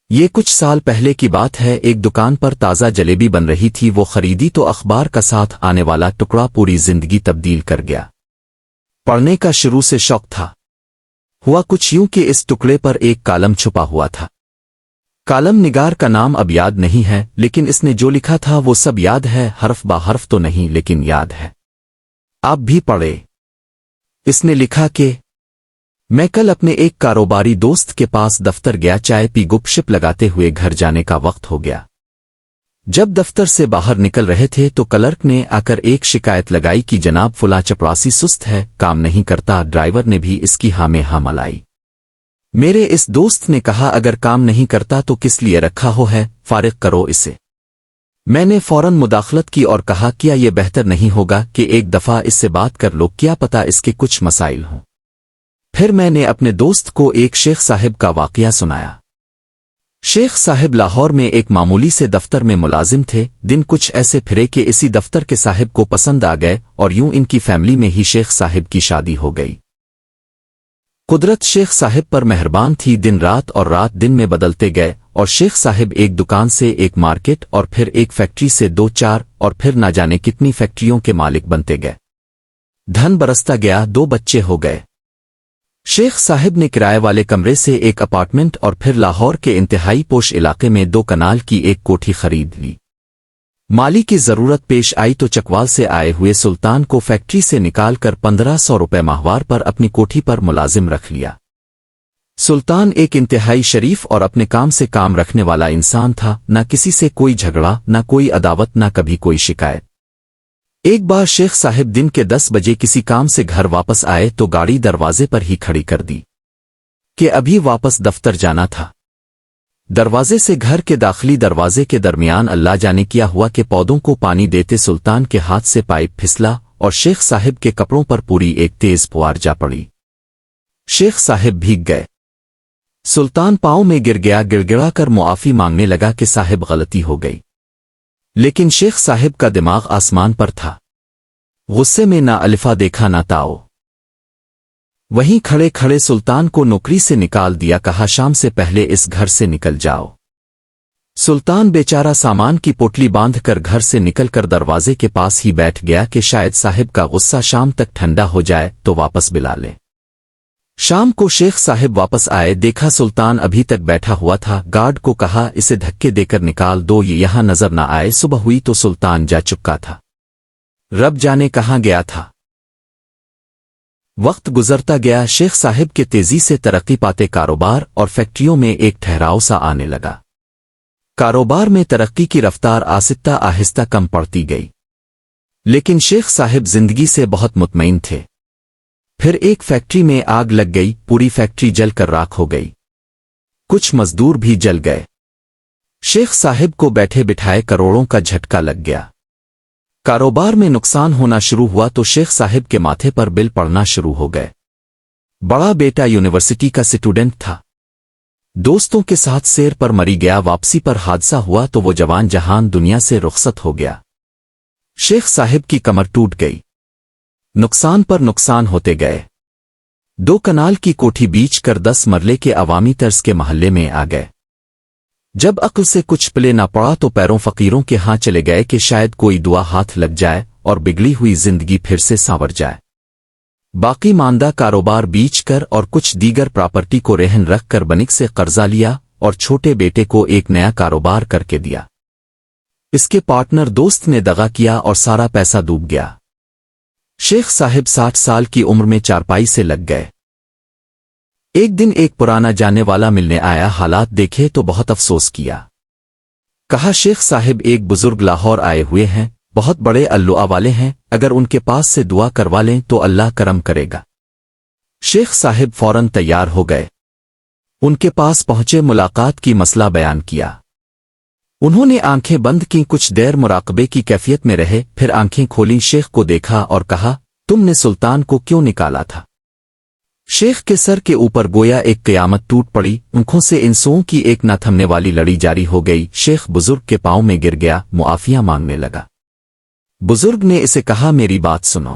یہ کچھ سال پہلے کی بات ہے، ایک دکان پر تازہ جلیبی بن رہی تھی، وہ خریدی تو اخبار کا ساتھ آنے والا ٹکڑا پوری زندگی تبدیل کر گیا۔ پڑھنے کا شروع سے شوق تھا، ہوا کچھ یوں کہ اس ٹکڑے پر ایک کالم چھپا ہوا تھا۔ کالم نگار کا نام اب یاد نہیں ہے، لیکن اس نے جو لکھا تھا وہ سب یاد ہے، حرف با حرف تو نہیں لیکن یاد ہے۔ آپ بھی پڑھے۔ اس نے لکھا کہ میں کل اپنے ایک کاروباری دوست کے پاس دفتر گیا، چائے پی گپ شپ لگاتے ہوئے گھر جانے کا وقت ہو گیا۔ جب دفتر سے باہر نکل رہے تھے تو کلرک نے آ کر ایک شکایت لگائی کہ جناب فلاں چپراسی سست ہے، کام نہیں کرتا۔ ڈرائیور نے بھی اس کی ہاں میں ہاں ملائی۔ میرے اس دوست نے کہا اگر کام نہیں کرتا تو کس لیے رکھا ہو ہے، فارغ کرو اسے۔ میں نے فوراً مداخلت کی اور کہا کیا یہ بہتر نہیں ہوگا کہ ایک دفعہ اس سے بات کر لو، کیا پتا اس کے کچھ مسائل ہوں۔ پھر میں نے اپنے دوست کو ایک شیخ صاحب کا واقعہ سنایا۔ شیخ صاحب لاہور میں ایک معمولی سے دفتر میں ملازم تھے۔ دن کچھ ایسے پھرے کہ اسی دفتر کے صاحب کو پسند آ گئے اور یوں ان کی فیملی میں ہی شیخ صاحب کی شادی ہو گئی۔ قدرت شیخ صاحب پر مہربان تھی، دن رات اور رات دن میں بدلتے گئے اور شیخ صاحب ایک دکان سے ایک مارکیٹ اور پھر ایک فیکٹری سے دو چار اور پھر نہ جانے کتنی فیکٹریوں کے مالک بنتے گئے۔ دھن برستا گیا، دو بچے ہو گئے۔ شیخ صاحب نے کرائے والے کمرے سے ایک اپارٹمنٹ اور پھر لاہور کے انتہائی پوش علاقے میں 2 کنال کی ایک کوٹھی خرید لی۔ مالی کی ضرورت پیش آئی تو چکوال سے آئے ہوئے سلطان کو فیکٹری سے نکال کر 1500 روپے ماہوار پر اپنی کوٹھی پر ملازم رکھ لیا۔ سلطان ایک انتہائی شریف اور اپنے کام سے کام رکھنے والا انسان تھا، نہ کسی سے کوئی جھگڑا، نہ کوئی عداوت، نہ کبھی کوئی شکایت۔ ایک بار شیخ صاحب دن کے 10 بجے کسی کام سے گھر واپس آئے تو گاڑی دروازے پر ہی کھڑی کر دی کہ ابھی واپس دفتر جانا تھا۔ دروازے سے گھر کے داخلی دروازے کے درمیان اللہ جانے کیا ہوا کہ پودوں کو پانی دیتے سلطان کے ہاتھ سے پائپ پھسلا اور شیخ صاحب کے کپڑوں پر پوری ایک تیز فوار جا پڑی۔ شیخ صاحب بھیگ گئے۔ سلطان پاؤں میں گر گیا، گڑ گڑا کر معافی مانگنے لگا کہ صاحب غلطی ہو گئی، لیکن شیخ صاحب کا دماغ آسمان پر تھا، غصے میں نہ الفا دیکھا نہ تاؤ۔ وہیں کھڑے کھڑے سلطان کو نوکری سے نکال دیا، کہا شام سے پہلے اس گھر سے نکل جاؤ۔ سلطان بیچارہ سامان کی پوٹلی باندھ کر گھر سے نکل کر دروازے کے پاس ہی بیٹھ گیا کہ شاید صاحب کا غصہ شام تک ٹھنڈا ہو جائے تو واپس بلا لے۔ شام کو شیخ صاحب واپس آئے، دیکھا سلطان ابھی تک بیٹھا ہوا تھا۔ گارڈ کو کہا اسے دھکے دے کر نکال دو، یہ یہاں نظر نہ آئے۔ صبح ہوئی تو سلطان جا چکا تھا، رب جانے کہاں گیا تھا۔ وقت گزرتا گیا، شیخ صاحب کے تیزی سے ترقی پاتے کاروبار اور فیکٹریوں میں ایک ٹھہراؤ سا آنے لگا۔ کاروبار میں ترقی کی رفتار آہستہ آہستہ کم پڑتی گئی، لیکن شیخ صاحب زندگی سے بہت مطمئن تھے۔ پھر ایک فیکٹری میں آگ لگ گئی، پوری فیکٹری جل کر راکھ ہو گئی، کچھ مزدور بھی جل گئے۔ شیخ صاحب کو بیٹھے بٹھائے کروڑوں کا جھٹکا لگ گیا۔ کاروبار میں نقصان ہونا شروع ہوا تو شیخ صاحب کے ماتھے پر بل پڑنا شروع ہو گئے۔ بڑا بیٹا یونیورسٹی کا اسٹوڈنٹ تھا، دوستوں کے ساتھ سیر پر مری گیا، واپسی پر حادثہ ہوا تو وہ جوان جہان دنیا سے رخصت ہو گیا۔ شیخ صاحب کی کمر ٹوٹ گئی، نقصان پر نقصان ہوتے گئے۔ 2 کنال کی کوٹھی بیچ کر 10 مرلے کے عوامی طرز کے محلے میں آ گئے۔ جب عقل سے کچھ پلے نہ پڑا تو پیروں فقیروں کے ہاں چلے گئے کہ شاید کوئی دعا ہاتھ لگ جائے اور بگڑی ہوئی زندگی پھر سے سانور جائے۔ باقی ماندہ کاروبار بیچ کر اور کچھ دیگر پراپرٹی کو رہن رکھ کر بینک سے قرضہ لیا اور چھوٹے بیٹے کو ایک نیا کاروبار کر کے دیا۔ اس کے پارٹنر دوست نے دغا کیا اور سارا پیسہ ڈوب گیا۔ شیخ صاحب 60 سال کی عمر میں چارپائی سے لگ گئے۔ ایک دن ایک پرانا جانے والا ملنے آیا، حالات دیکھے تو بہت افسوس کیا۔ کہا شیخ صاحب ایک بزرگ لاہور آئے ہوئے ہیں، بہت بڑے اللوعہ والے ہیں، اگر ان کے پاس سے دعا کروا لیں تو اللہ کرم کرے گا۔ شیخ صاحب فوراً تیار ہو گئے، ان کے پاس پہنچے، ملاقات کی مسئلہ بیان کیا۔ انہوں نے آنکھیں بند کی، کچھ دیر مراقبے کی کیفیت میں رہے، پھر آنکھیں کھولیں، شیخ کو دیکھا اور کہا تم نے سلطان کو کیوں نکالا تھا؟ شیخ کے سر کے اوپر گویا ایک قیامت ٹوٹ پڑی، آنکھوں سے انسوں کی ایک نہ تھمنے والی لڑی جاری ہو گئی۔ شیخ بزرگ کے پاؤں میں گر گیا، معافیاں مانگنے لگا۔ بزرگ نے اسے کہا میری بات سنو،